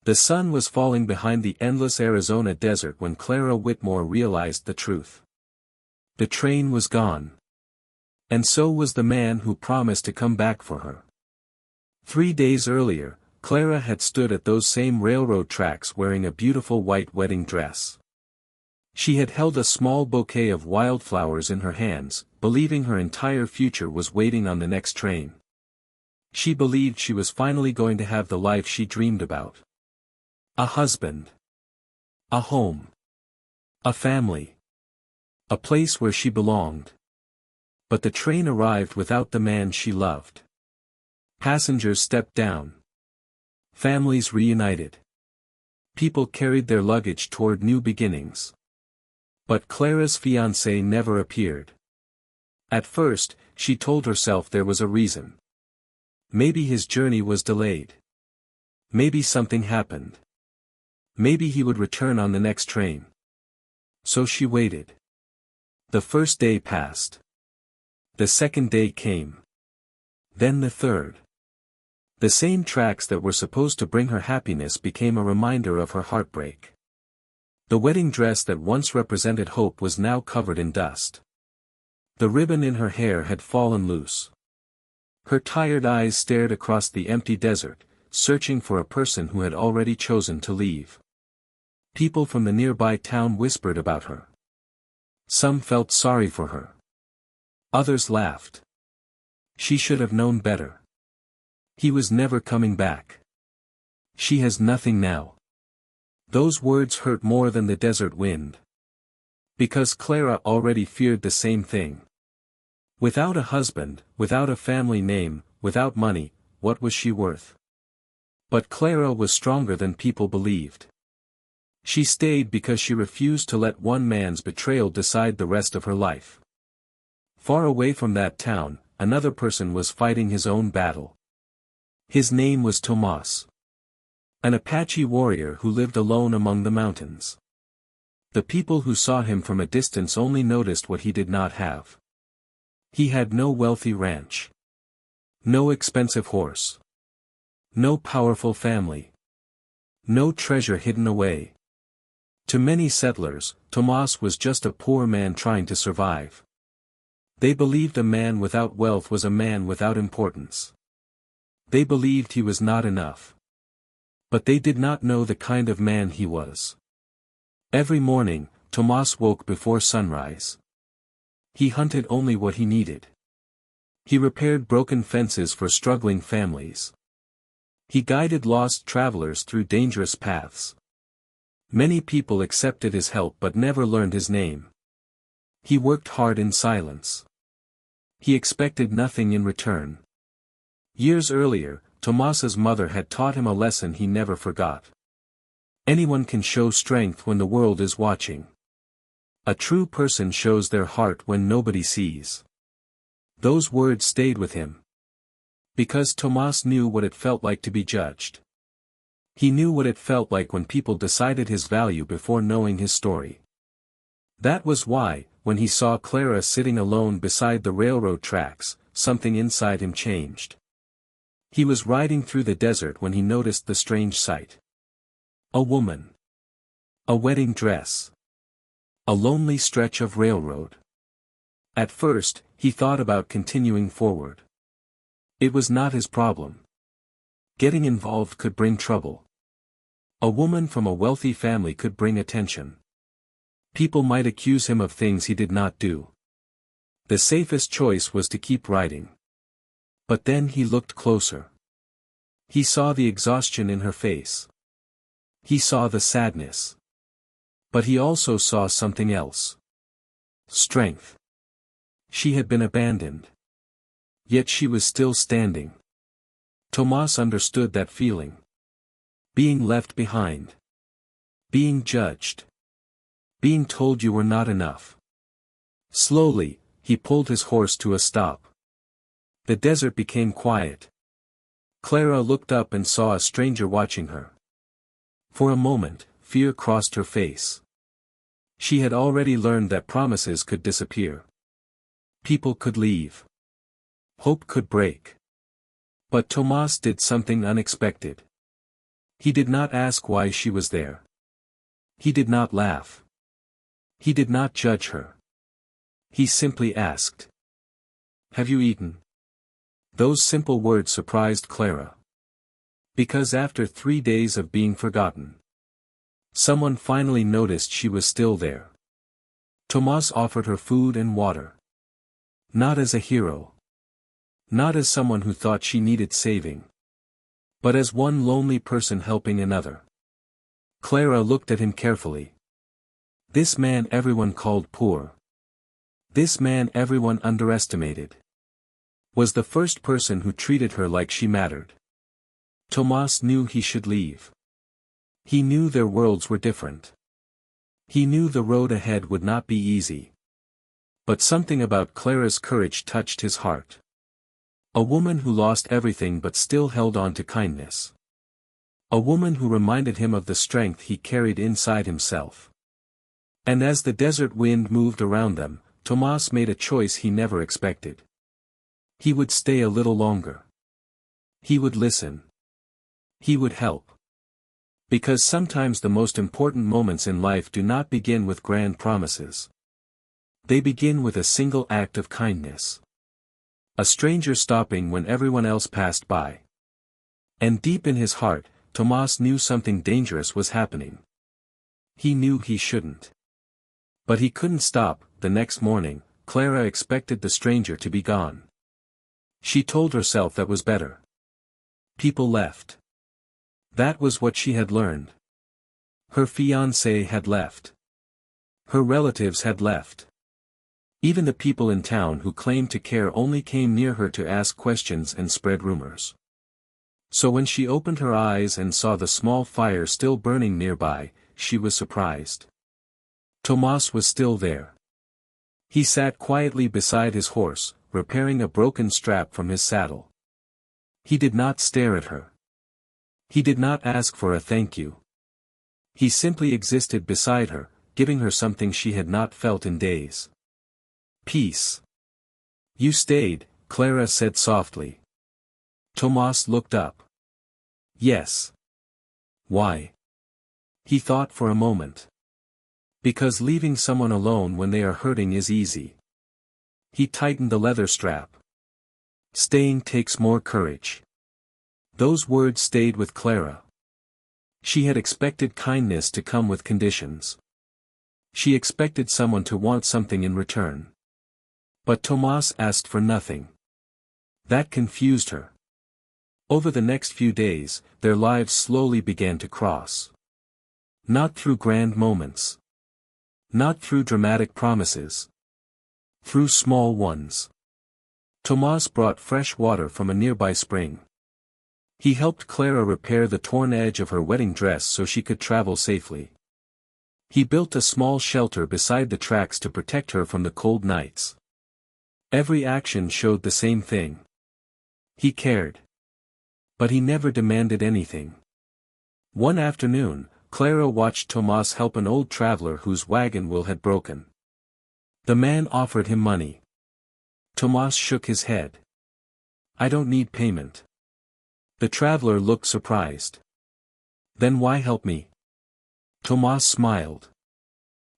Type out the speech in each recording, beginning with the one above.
The sun was falling behind the endless Arizona desert when Clara Whitmore realized the truth. The train was gone. And so was the man who promised to come back for her. 3 days earlier, Clara had stood at those same railroad tracks wearing a beautiful white wedding dress. She had held a small bouquet of wildflowers in her hands, believing her entire future was waiting on the next train. She believed she was finally going to have the life she dreamed about. A husband. A home. A family. A place where she belonged. But the train arrived without the man she loved. Passengers stepped down. Families reunited. People carried their luggage toward new beginnings. But Clara's fiancé never appeared. At first, she told herself there was a reason. Maybe his journey was delayed. Maybe something happened. Maybe he would return on the next train. So she waited. The first day passed. The second day came. Then the third. The same tracks that were supposed to bring her happiness became a reminder of her heartbreak. The wedding dress that once represented hope was now covered in dust. The ribbon in her hair had fallen loose. Her tired eyes stared across the empty desert, searching for a person who had already chosen to leave. People from the nearby town whispered about her. Some felt sorry for her. Others laughed. She should have known better. He was never coming back. She has nothing now. Those words hurt more than the desert wind. Because Clara already feared the same thing. Without a husband, without a family name, without money, what was she worth? But Clara was stronger than people believed. She stayed because she refused to let one man's betrayal decide the rest of her life. Far away from that town, another person was fighting his own battle. His name was Tomas. An Apache warrior who lived alone among the mountains. The people who saw him from a distance only noticed what he did not have. He had no wealthy ranch. No expensive horse. No powerful family. No treasure hidden away. To many settlers, Tomas was just a poor man trying to survive. They believed a man without wealth was a man without importance. They believed he was not enough. But they did not know the kind of man he was. Every morning, Tomas woke before sunrise. He hunted only what he needed. He repaired broken fences for struggling families. He guided lost travelers through dangerous paths. Many people accepted his help but never learned his name. He worked hard in silence. He expected nothing in return. Years earlier, Tomas's mother had taught him a lesson he never forgot. Anyone can show strength when the world is watching. A true person shows their heart when nobody sees. Those words stayed with him. Because Tomas knew what it felt like to be judged. He knew what it felt like when people decided his value before knowing his story. That was why, when he saw Clara sitting alone beside the railroad tracks, something inside him changed. He was riding through the desert when he noticed the strange sight. A woman. A wedding dress. A lonely stretch of railroad. At first, he thought about continuing forward. It was not his problem. Getting involved could bring trouble. A woman from a wealthy family could bring attention. People might accuse him of things he did not do. The safest choice was to keep riding. But then he looked closer. He saw the exhaustion in her face. He saw the sadness. But he also saw something else. Strength. She had been abandoned. Yet she was still standing. Tomas understood that feeling. Being left behind. Being judged. Being told you were not enough. Slowly, he pulled his horse to a stop. The desert became quiet. Clara looked up and saw a stranger watching her. For a moment, fear crossed her face. She had already learned that promises could disappear. People could leave. Hope could break. But Tomas did something unexpected. He did not ask why she was there. He did not laugh. He did not judge her. He simply asked, "Have you eaten?" Those simple words surprised Clara. Because after 3 days of being forgotten, someone finally noticed she was still there. Tomas offered her food and water. Not as a hero. Not as someone who thought she needed saving. But as one lonely person helping another. Clara looked at him carefully. This man everyone called poor. This man everyone underestimated. Was the first person who treated her like she mattered. Tomas knew he should leave. He knew their worlds were different. He knew the road ahead would not be easy. But something about Clara's courage touched his heart. A woman who lost everything but still held on to kindness. A woman who reminded him of the strength he carried inside himself. And as the desert wind moved around them, Tomas made a choice he never expected. He would stay a little longer. He would listen. He would help. Because sometimes the most important moments in life do not begin with grand promises. They begin with a single act of kindness. A stranger stopping when everyone else passed by. And deep in his heart, Tomas knew something dangerous was happening. He knew he shouldn't. But he couldn't stop. The next morning, Clara expected the stranger to be gone. She told herself that was better. People left. That was what she had learned. Her fiancé had left. Her relatives had left. Even the people in town who claimed to care only came near her to ask questions and spread rumors. So when she opened her eyes and saw the small fire still burning nearby, she was surprised. Tomas was still there. He sat quietly beside his horse, repairing a broken strap from his saddle. He did not stare at her. He did not ask for a thank you. He simply existed beside her, giving her something she had not felt in days. Peace. You stayed, Clara said softly. Tomas looked up. Yes. Why? He thought for a moment. Because leaving someone alone when they are hurting is easy. He tightened the leather strap. Staying takes more courage. Those words stayed with Clara. She had expected kindness to come with conditions. She expected someone to want something in return. But Tomas asked for nothing. That confused her. Over the next few days, their lives slowly began to cross. Not through grand moments. Not through dramatic promises. Through small ones. Tomas brought fresh water from a nearby spring. He helped Clara repair the torn edge of her wedding dress so she could travel safely. He built a small shelter beside the tracks to protect her from the cold nights. Every action showed the same thing. He cared. But he never demanded anything. One afternoon, Clara watched Tomas help an old traveler whose wagon wheel had broken. The man offered him money. Tomas shook his head. I don't need payment. The traveler looked surprised. Then why help me? Tomas smiled.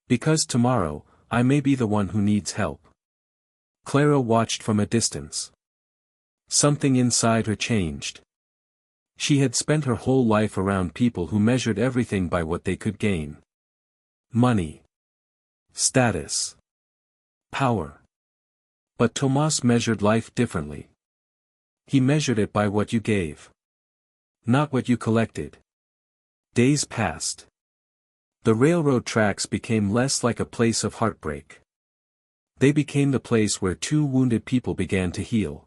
Because tomorrow, I may be the one who needs help. Clara watched from a distance. Something inside her changed. She had spent her whole life around people who measured everything by what they could gain. Money. Status. Power. But Tomas measured life differently. He measured it by what you gave. Not what you collected. Days passed. The railroad tracks became less like a place of heartbreak. They became the place where two wounded people began to heal.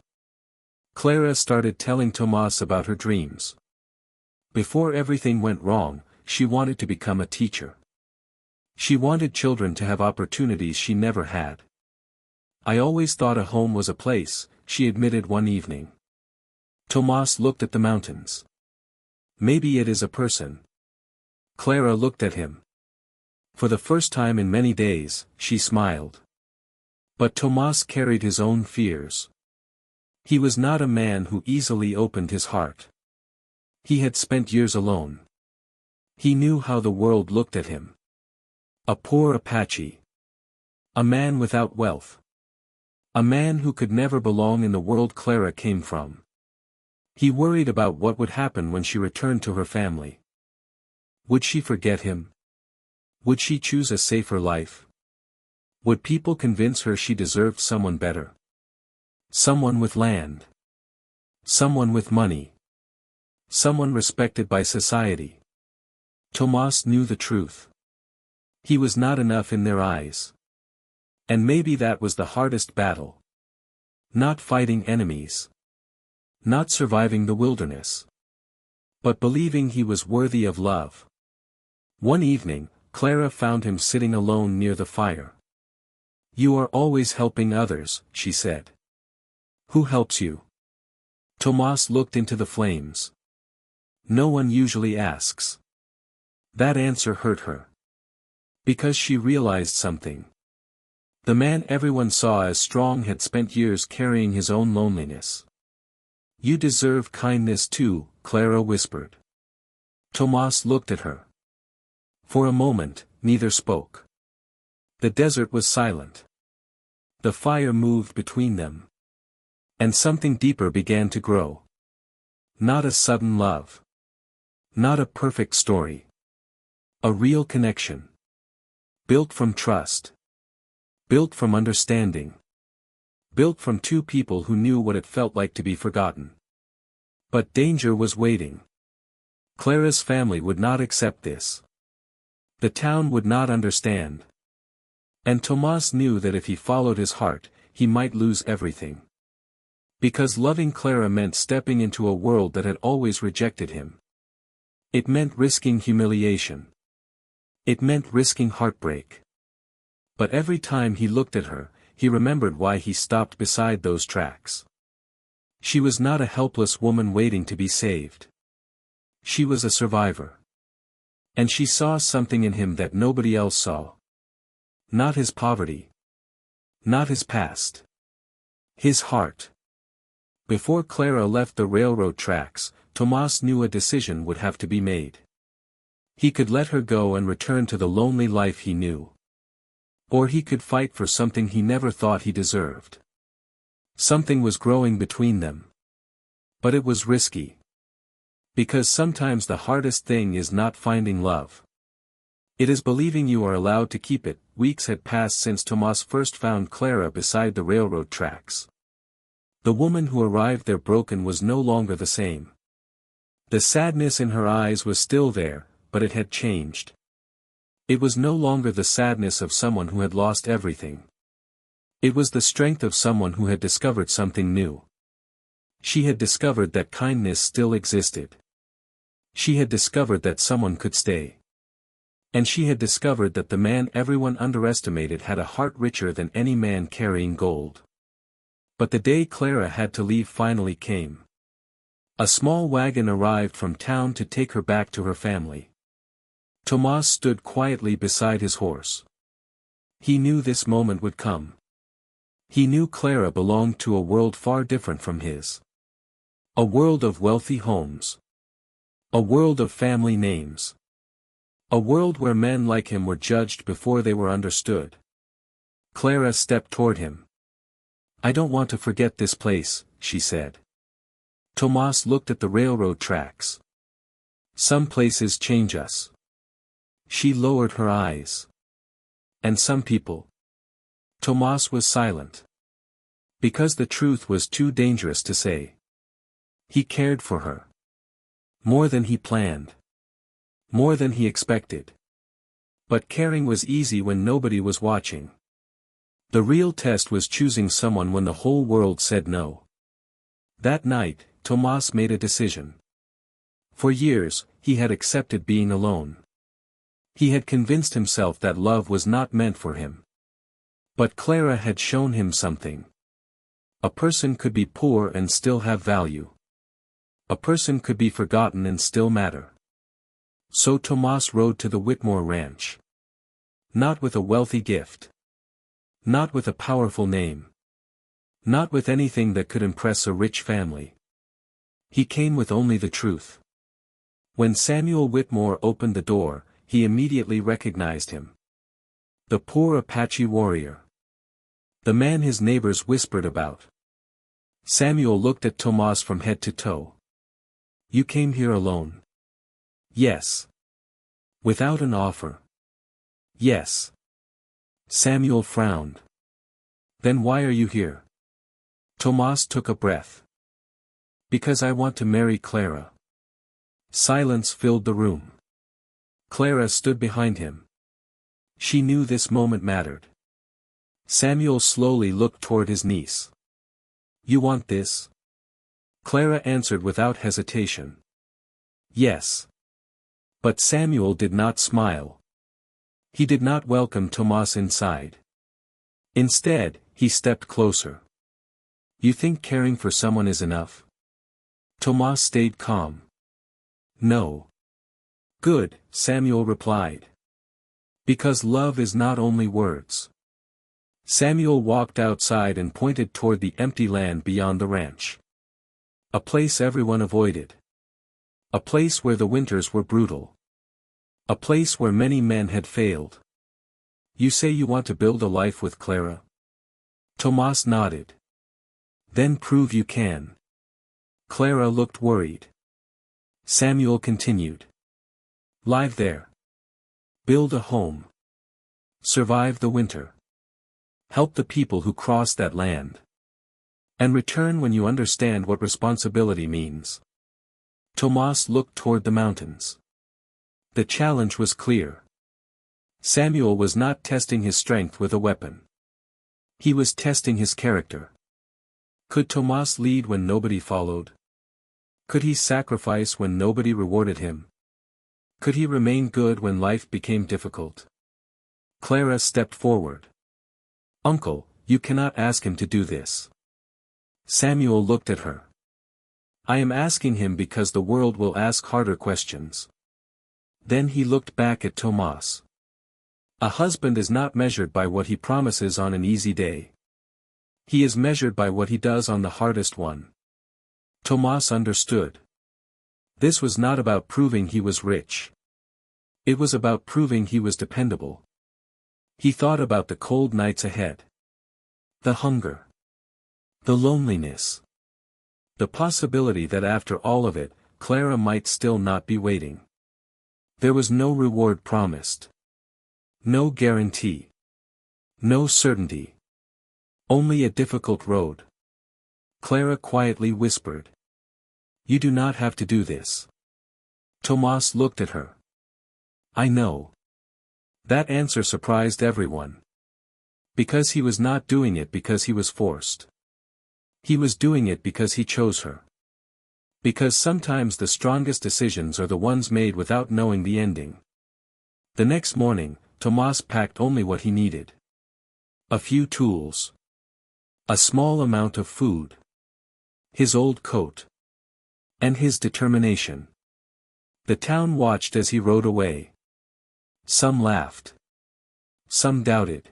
Clara started telling Tomas about her dreams. Before everything went wrong, she wanted to become a teacher. She wanted children to have opportunities she never had. I always thought a home was a place, she admitted one evening. Tomas looked at the mountains. Maybe it is a person. Clara looked at him. For the first time in many days, she smiled. But Tomas carried his own fears. He was not a man who easily opened his heart. He had spent years alone. He knew how the world looked at him. A poor Apache. A man without wealth. A man who could never belong in the world Clara came from. He worried about what would happen when she returned to her family. Would she forget him? Would she choose a safer life? Would people convince her she deserved someone better? Someone with land. Someone with money. Someone respected by society. Tomas knew the truth. He was not enough in their eyes. And maybe that was the hardest battle. Not fighting enemies. Not surviving the wilderness. But believing he was worthy of love. One evening, Clara found him sitting alone near the fire. "You are always helping others," she said. "Who helps you?" Tomas looked into the flames. "No one usually asks." That answer hurt her. Because she realized something. The man everyone saw as strong had spent years carrying his own loneliness. "You deserve kindness too," Clara whispered. Tomas looked at her. For a moment, neither spoke. The desert was silent. The fire moved between them. And something deeper began to grow. Not a sudden love. Not a perfect story. A real connection. Built from trust. Built from understanding. Built from two people who knew what it felt like to be forgotten. But danger was waiting. Clara's family would not accept this. The town would not understand. And Tomas knew that if he followed his heart, he might lose everything. Because loving Clara meant stepping into a world that had always rejected him. It meant risking humiliation. It meant risking heartbreak. But every time he looked at her, he remembered why he stopped beside those tracks. She was not a helpless woman waiting to be saved. She was a survivor. And she saw something in him that nobody else saw. Not his poverty. Not his past. His heart. Before Clara left the railroad tracks, Tomas knew a decision would have to be made. He could let her go and return to the lonely life he knew. Or he could fight for something he never thought he deserved. Something was growing between them. But it was risky. Because sometimes the hardest thing is not finding love. It is believing you are allowed to keep it. Weeks had passed since Tomas first found Clara beside the railroad tracks. The woman who arrived there broken was no longer the same. The sadness in her eyes was still there, but it had changed. It was no longer the sadness of someone who had lost everything. It was the strength of someone who had discovered something new. She had discovered that kindness still existed. She had discovered that someone could stay. And she had discovered that the man everyone underestimated had a heart richer than any man carrying gold. But the day Clara had to leave finally came. A small wagon arrived from town to take her back to her family. Tomas stood quietly beside his horse. He knew this moment would come. He knew Clara belonged to a world far different from his. A world of wealthy homes. A world of family names. A world where men like him were judged before they were understood. Clara stepped toward him. "I don't want to forget this place," she said. Tomas looked at the railroad tracks. "Some places change us." She lowered her eyes. "And some people?" Tomas was silent. Because the truth was too dangerous to say. He cared for her. More than he planned. More than he expected. But caring was easy when nobody was watching. The real test was choosing someone when the whole world said no. That night, Tomas made a decision. For years, he had accepted being alone. He had convinced himself that love was not meant for him. But Clara had shown him something. A person could be poor and still have value. A person could be forgotten and still matter. So Tomas rode to the Whitmore ranch. Not with a wealthy gift. Not with a powerful name. Not with anything that could impress a rich family. He came with only the truth. When Samuel Whitmore opened the door, he immediately recognized him. The poor Apache warrior. The man his neighbors whispered about. Samuel looked at Tomas from head to toe. You came here alone? Yes. Without an offer? Yes. Samuel frowned. Then why are you here? Tomas took a breath. Because I want to marry Clara. Silence filled the room. Clara stood behind him. She knew this moment mattered. Samuel slowly looked toward his niece. You want this? Clara answered without hesitation. Yes. But Samuel did not smile. He did not welcome Tomas inside. Instead, he stepped closer. You think caring for someone is enough? Tomas stayed calm. No. Good, Samuel replied. Because love is not only words. Samuel walked outside and pointed toward the empty land beyond the ranch. A place everyone avoided. A place where the winters were brutal. A place where many men had failed. You say you want to build a life with Clara? Tomas nodded. Then prove you can. Clara looked worried. Samuel continued. Live there. Build a home. Survive the winter. Help the people who cross that land. And return when you understand what responsibility means. Tomas looked toward the mountains. The challenge was clear. Samuel was not testing his strength with a weapon. He was testing his character. Could Tomas lead when nobody followed? Could he sacrifice when nobody rewarded him? Could he remain good when life became difficult? Clara stepped forward. Uncle, you cannot ask him to do this. Samuel looked at her. I am asking him because the world will ask harder questions. Then he looked back at Tomas. A husband is not measured by what he promises on an easy day. He is measured by what he does on the hardest one. Tomas understood. This was not about proving he was rich. It was about proving he was dependable. He thought about the cold nights ahead. The hunger. The loneliness. The possibility that after all of it, Clara might still not be waiting. There was no reward promised. No guarantee. No certainty. Only a difficult road. Clara quietly whispered. You do not have to do this. Tomas looked at her. I know. That answer surprised everyone. Because he was not doing it because he was forced. He was doing it because he chose her. Because sometimes the strongest decisions are the ones made without knowing the ending. The next morning, Tomas packed only what he needed. A few tools. A small amount of food. His old coat. And his determination. The town watched as he rode away. Some laughed. Some doubted.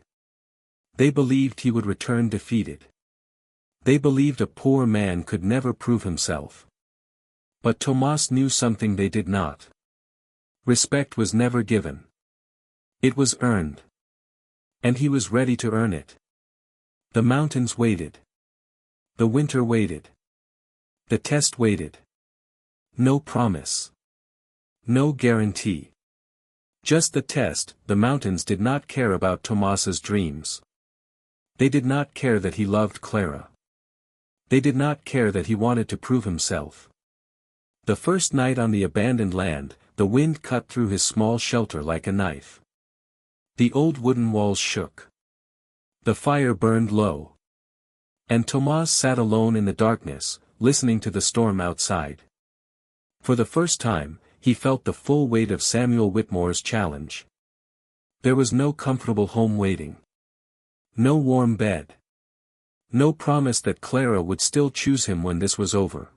They believed he would return defeated. They believed a poor man could never prove himself. But Tomas knew something they did not. Respect was never given. It was earned. And he was ready to earn it. The mountains waited. The winter waited. The test waited. No promise. No guarantee. Just the test. The mountains did not care about Tomas's dreams. They did not care that he loved Clara. They did not care that he wanted to prove himself. The first night on the abandoned land, the wind cut through his small shelter like a knife. The old wooden walls shook. The fire burned low. And Tomas sat alone in the darkness, listening to the storm outside. For the first time, he felt the full weight of Samuel Whitmore's challenge. There was no comfortable home waiting. No warm bed. No promise that Clara would still choose him when this was over.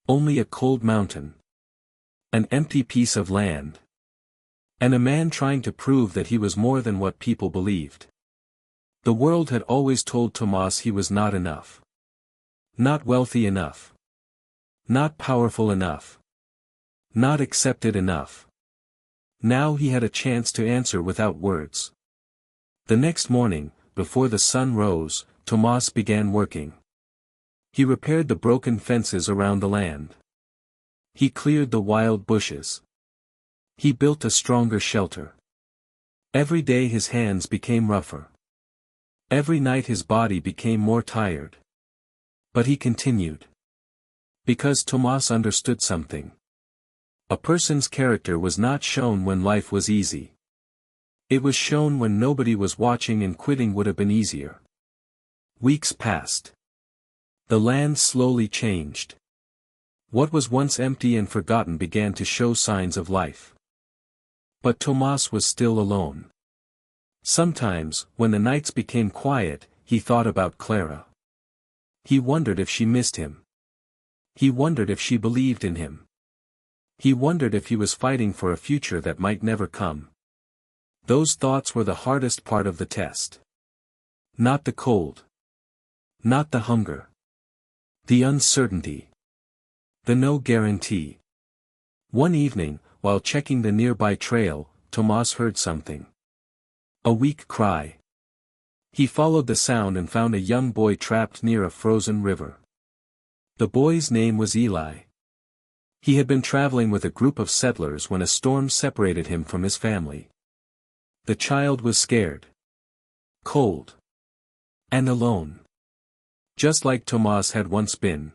Only a cold mountain. An empty piece of land. And a man trying to prove that he was more than what people believed. The world had always told Tomas he was not enough. Not wealthy enough. Not powerful enough. Not accepted enough. Now he had a chance to answer without words. The next morning, before the sun rose, Tomas began working. He repaired the broken fences around the land. He cleared the wild bushes. He built a stronger shelter. Every day his hands became rougher. Every night his body became more tired. But he continued. Because Tomas understood something. A person's character was not shown when life was easy. It was shown when nobody was watching, and quitting would have been easier. Weeks passed. The land slowly changed. What was once empty and forgotten began to show signs of life. But Tomas was still alone. Sometimes, when the nights became quiet, he thought about Clara. He wondered if she missed him. He wondered if she believed in him. He wondered if he was fighting for a future that might never come. Those thoughts were the hardest part of the test. Not the cold. Not the hunger. The uncertainty. The no guarantee. One evening, while checking the nearby trail, Tomas heard something. A weak cry. He followed the sound and found a young boy trapped near a frozen river. The boy's name was Eli. He had been traveling with a group of settlers when a storm separated him from his family. The child was scared. Cold. And alone. Just like Tomas had once been.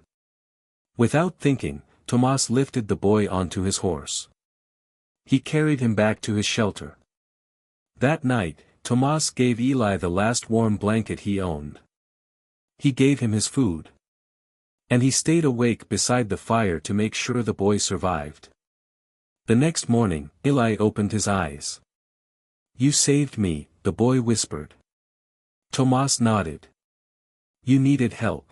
Without thinking, Tomas lifted the boy onto his horse. He carried him back to his shelter. That night, Tomas gave Eli the last warm blanket he owned. He gave him his food. And he stayed awake beside the fire to make sure the boy survived. The next morning, Eli opened his eyes. "You saved me," the boy whispered. Tomas nodded. "You needed help.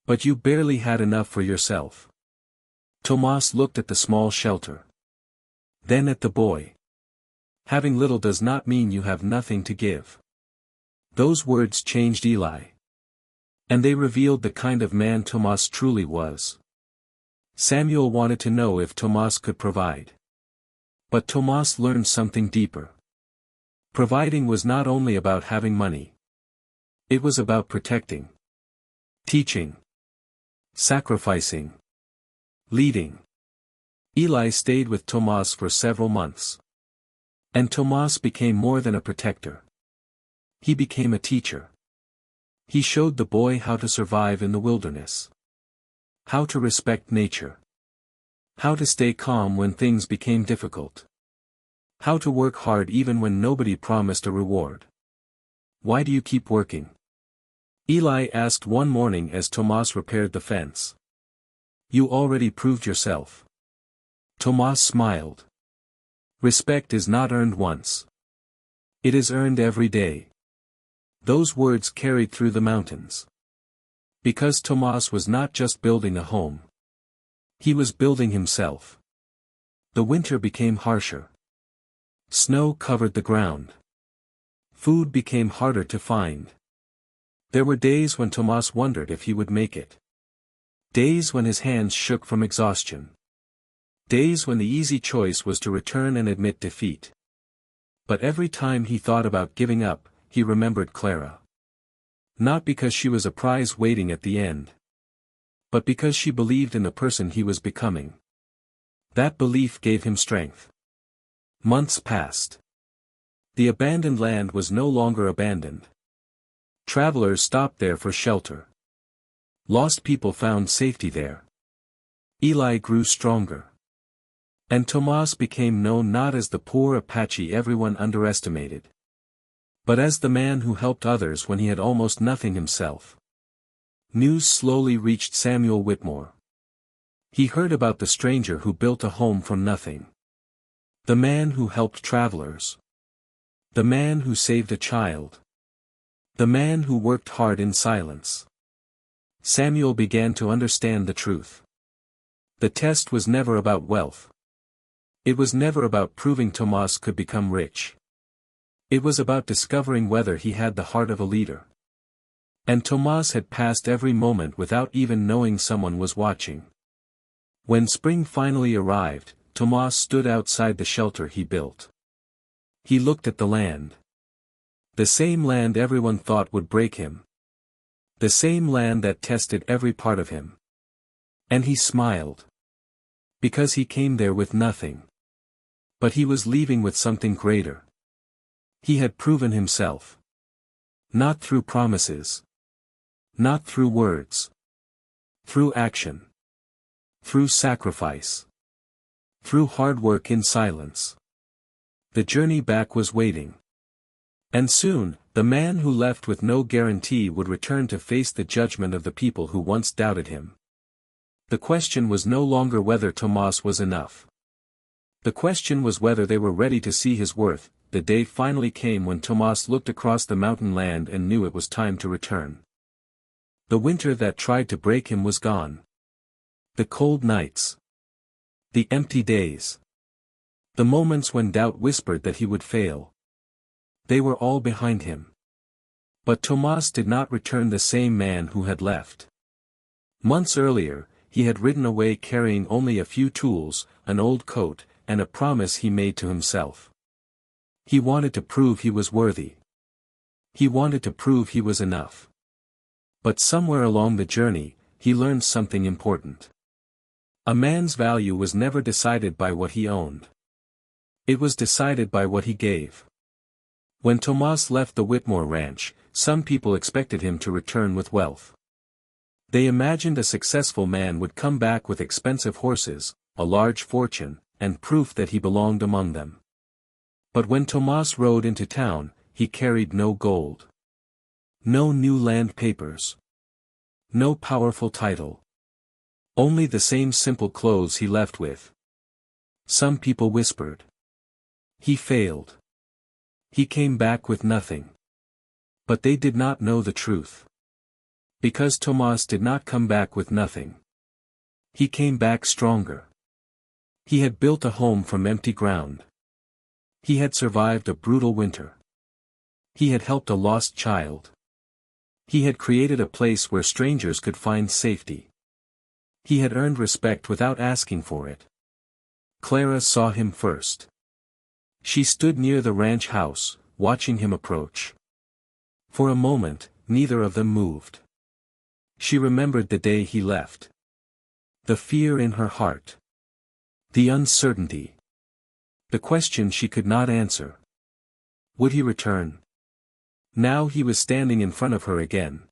But you barely had enough for yourself." Tomas looked at the small shelter. Then at the boy. "Having little does not mean you have nothing to give." Those words changed Eli. And they revealed the kind of man Tomas truly was. Samuel wanted to know if Tomas could provide. But Tomas learned something deeper. Providing was not only about having money. It was about protecting. Teaching. Sacrificing. Leading. Eli stayed with Tomas for several months. And Tomas became more than a protector. He became a teacher. He showed the boy how to survive in the wilderness. How to respect nature. How to stay calm when things became difficult. How to work hard even when nobody promised a reward. "Why do you keep working?" Eli asked one morning as Tomas repaired the fence. "You already proved yourself." Tomas smiled. "Respect is not earned once. It is earned every day." Those words carried through the mountains. Because Tomas was not just building a home. He was building himself. The winter became harsher. Snow covered the ground. Food became harder to find. There were days when Tomas wondered if he would make it. Days when his hands shook from exhaustion. Days when the easy choice was to return and admit defeat. But every time he thought about giving up, he remembered Clara. Not because she was a prize waiting at the end. But because she believed in the person he was becoming. That belief gave him strength. Months passed. The abandoned land was no longer abandoned. Travelers stopped there for shelter. Lost people found safety there. Eli grew stronger. And Tomas became known not as the poor Apache everyone underestimated. But as the man who helped others when he had almost nothing himself. News slowly reached Samuel Whitmore. He heard about the stranger who built a home from nothing. The man who helped travelers. The man who saved a child. The man who worked hard in silence. Samuel began to understand the truth. The test was never about wealth. It was never about proving Tomas could become rich. It was about discovering whether he had the heart of a leader. And Tomas had passed every moment without even knowing someone was watching. When spring finally arrived, Tomas stood outside the shelter he built. He looked at the land. The same land everyone thought would break him. The same land that tested every part of him. And he smiled. Because he came there with nothing. But he was leaving with something greater. He had proven himself. Not through promises. Not through words. Through action. Through sacrifice. Through hard work in silence. The journey back was waiting. And soon, the man who left with no guarantee would return to face the judgment of the people who once doubted him. The question was no longer whether Tomas was enough. The question was whether they were ready to see his worth. The day finally came when Tomas looked across the mountain land and knew it was time to return. The winter that tried to break him was gone. The cold nights. The empty days. The moments when doubt whispered that he would fail. They were all behind him. But Tomas did not return the same man who had left. Months earlier, he had ridden away carrying only a few tools, an old coat, and a promise he made to himself. He wanted to prove he was worthy. He wanted to prove he was enough. But somewhere along the journey, he learned something important. A man's value was never decided by what he owned. It was decided by what he gave. When Tomas left the Whitmore ranch, some people expected him to return with wealth. They imagined a successful man would come back with expensive horses, a large fortune, and proof that he belonged among them. But when Tomas rode into town, he carried no gold. No new land papers. No powerful title. Only the same simple clothes he left with. Some people whispered. He failed. He came back with nothing. But they did not know the truth. Because Tomas did not come back with nothing. He came back stronger. He had built a home from empty ground. He had survived a brutal winter. He had helped a lost child. He had created a place where strangers could find safety. He had earned respect without asking for it. Clara saw him first. She stood near the ranch house, watching him approach. For a moment, neither of them moved. She remembered the day he left. The fear in her heart. The uncertainty. The question she could not answer. Would he return? Now he was standing in front of her again.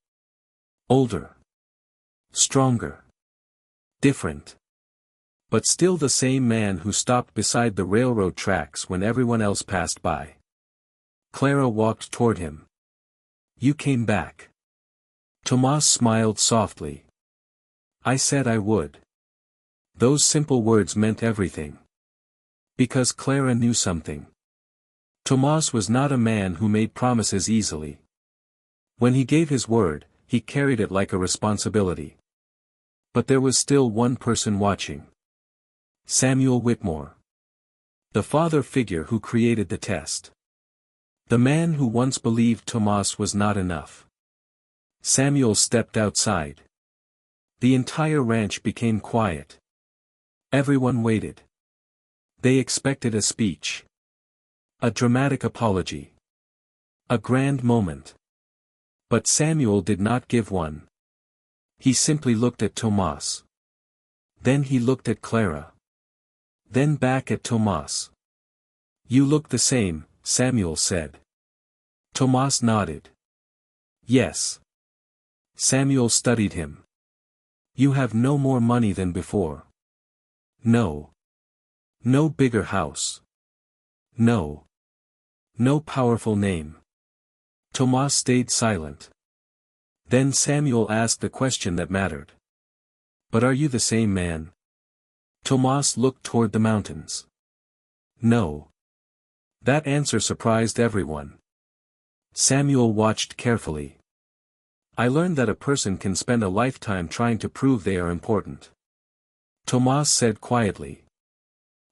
Older. Stronger. Different. But still the same man who stopped beside the railroad tracks when everyone else passed by. Clara walked toward him. You came back. Tomas smiled softly. I said I would. Those simple words meant everything. Because Clara knew something. Tomas was not a man who made promises easily. When he gave his word, he carried it like a responsibility. But there was still one person watching. Samuel Whitmore. The father figure who created the test. The man who once believed Tomas was not enough. Samuel stepped outside. The entire ranch became quiet. Everyone waited. They expected a speech. A dramatic apology. A grand moment. But Samuel did not give one. He simply looked at Tomas. Then he looked at Clara. Then back at Tomas. You look the same, Samuel said. Tomas nodded. Yes. Samuel studied him. You have no more money than before. No. No bigger house. No. No powerful name. Tomas stayed silent. Then Samuel asked the question that mattered. But are you the same man? Tomas looked toward the mountains. No. That answer surprised everyone. Samuel watched carefully. I learned that a person can spend a lifetime trying to prove they are important. Tomas said quietly.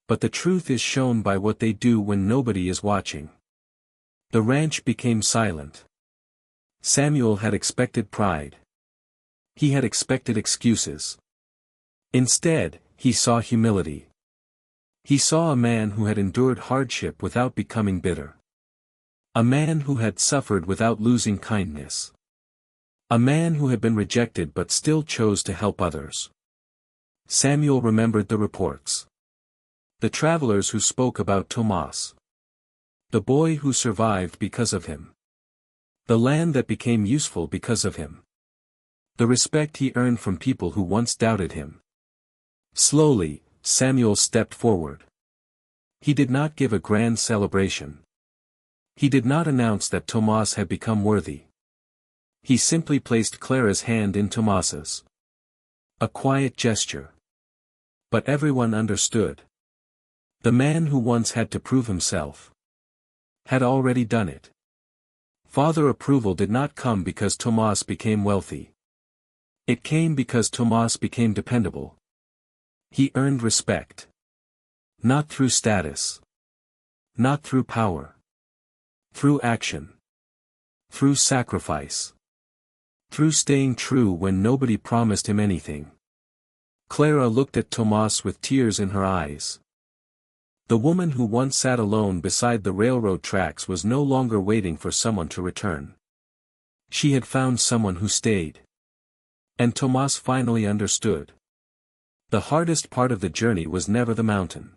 But the truth is shown by what they do when nobody is watching. The ranch became silent. Samuel had expected pride. He had expected excuses. Instead, he saw humility. He saw a man who had endured hardship without becoming bitter. A man who had suffered without losing kindness. A man who had been rejected but still chose to help others. Samuel remembered the reports. The travelers who spoke about Tomas. The boy who survived because of him. The land that became useful because of him. The respect he earned from people who once doubted him. Slowly, Samuel stepped forward. He did not give a grand celebration. He did not announce that Tomas had become worthy. He simply placed Clara's hand in Tomas's. A quiet gesture. But everyone understood. The man who once had to prove himself had already done it. Father approval did not come because Tomas became wealthy. It came because Tomas became dependable. He earned respect. Not through status. Not through power. Through action. Through sacrifice. Through staying true when nobody promised him anything. Clara looked at Tomas with tears in her eyes. The woman who once sat alone beside the railroad tracks was no longer waiting for someone to return. She had found someone who stayed. And Tomas finally understood. The hardest part of the journey was never the mountain.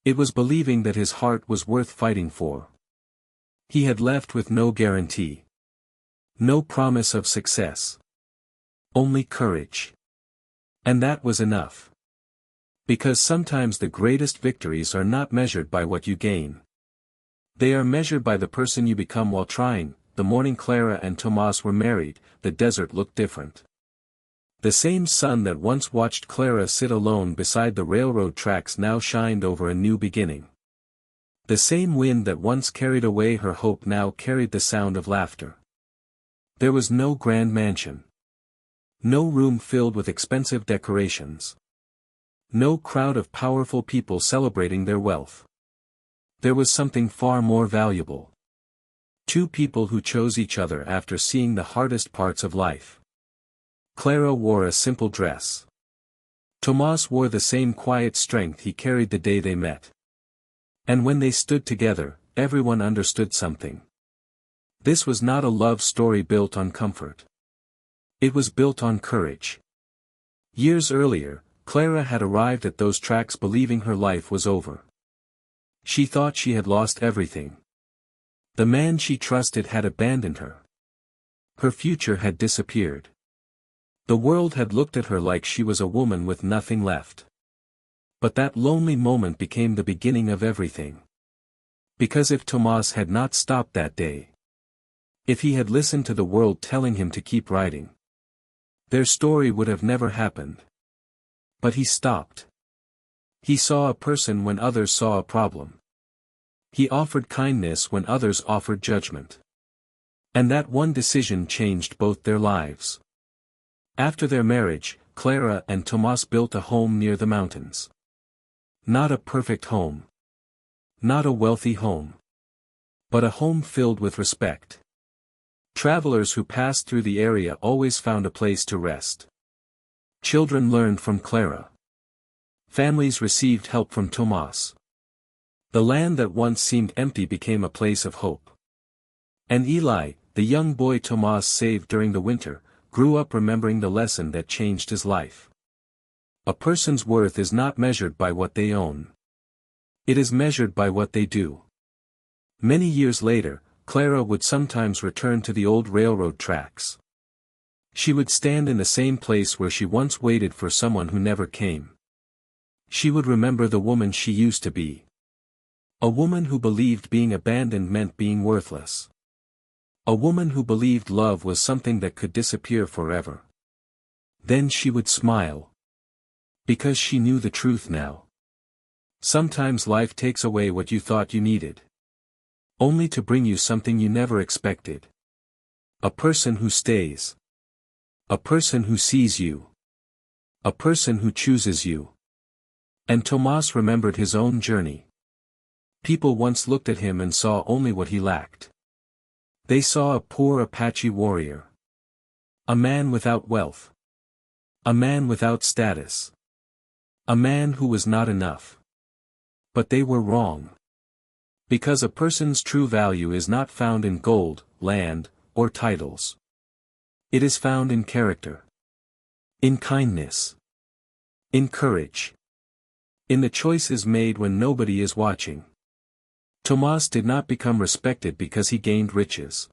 It was believing that his heart was worth fighting for. He had left with no guarantee. No promise of success. Only courage. And that was enough. Because sometimes the greatest victories are not measured by what you gain. They are measured by the person you become while trying. The morning Clara and Tomas were married, the desert looked different. The same sun that once watched Clara sit alone beside the railroad tracks now shined over a new beginning. The same wind that once carried away her hope now carried the sound of laughter. There was no grand mansion. No room filled with expensive decorations. No crowd of powerful people celebrating their wealth. There was something far more valuable. Two people who chose each other after seeing the hardest parts of life. Clara wore a simple dress. Tomas wore the same quiet strength he carried the day they met. And when they stood together, everyone understood something. This was not a love story built on comfort. It was built on courage. Years earlier, Clara had arrived at those tracks believing her life was over. She thought she had lost everything. The man she trusted had abandoned her. Her future had disappeared. The world had looked at her like she was a woman with nothing left. But that lonely moment became the beginning of everything. Because if Tomas had not stopped that day, if he had listened to the world telling him to keep writing, their story would have never happened. But he stopped. He saw a person when others saw a problem. He offered kindness when others offered judgment. And that one decision changed both their lives. After their marriage, Clara and Tomas built a home near the mountains. Not a perfect home. Not a wealthy home. But a home filled with respect. Travelers who passed through the area always found a place to rest. Children learned from Clara. Families received help from Tomas. The land that once seemed empty became a place of hope. And Eli, the young boy Tomas saved during the winter, grew up remembering the lesson that changed his life. A person's worth is not measured by what they own. It is measured by what they do. Many years later, Clara would sometimes return to the old railroad tracks. She would stand in the same place where she once waited for someone who never came. She would remember the woman she used to be. A woman who believed being abandoned meant being worthless. A woman who believed love was something that could disappear forever. Then she would smile. Because she knew the truth now. Sometimes life takes away what you thought you needed. Only to bring you something you never expected. A person who stays. A person who sees you. A person who chooses you. And Tomas remembered his own journey. People once looked at him and saw only what he lacked. They saw a poor Apache warrior. A man without wealth. A man without status. A man who was not enough. But they were wrong. Because a person's true value is not found in gold, land, or titles. It is found in character. In kindness. In courage. In the choices made when nobody is watching. Tomas did not become respected because he gained riches.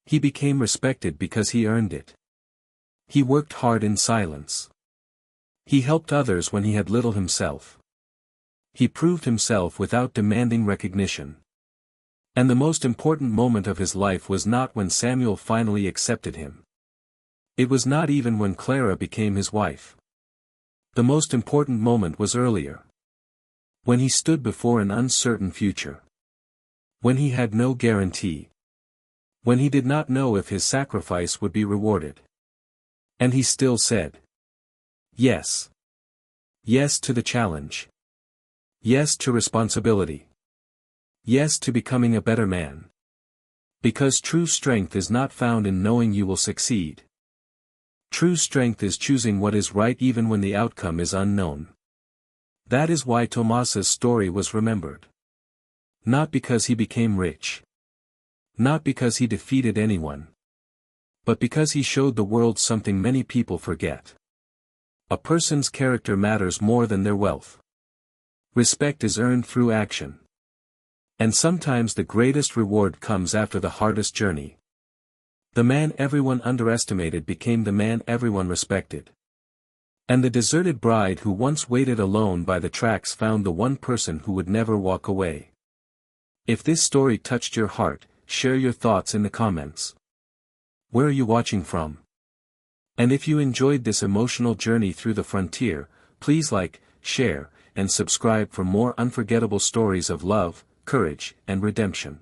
He became respected because he earned it. He worked hard in silence. He helped others when he had little himself. He proved himself without demanding recognition. And the most important moment of his life was not when Samuel finally accepted him. It was not even when Clara became his wife. The most important moment was earlier. When he stood before an uncertain future. When he had no guarantee. When he did not know if his sacrifice would be rewarded. And he still said, yes. Yes to the challenge. Yes to responsibility. Yes to becoming a better man. Because true strength is not found in knowing you will succeed. True strength is choosing what is right even when the outcome is unknown. That is why Tomas's story was remembered. Not because he became rich. Not because he defeated anyone. But because he showed the world something many people forget. A person's character matters more than their wealth. Respect is earned through action. And sometimes the greatest reward comes after the hardest journey. The man everyone underestimated became the man everyone respected. And the deserted bride who once waited alone by the tracks found the one person who would never walk away. If this story touched your heart, share your thoughts in the comments. Where are you watching from? And if you enjoyed this emotional journey through the frontier, please like, share, and subscribe for more unforgettable stories of love, courage, and redemption.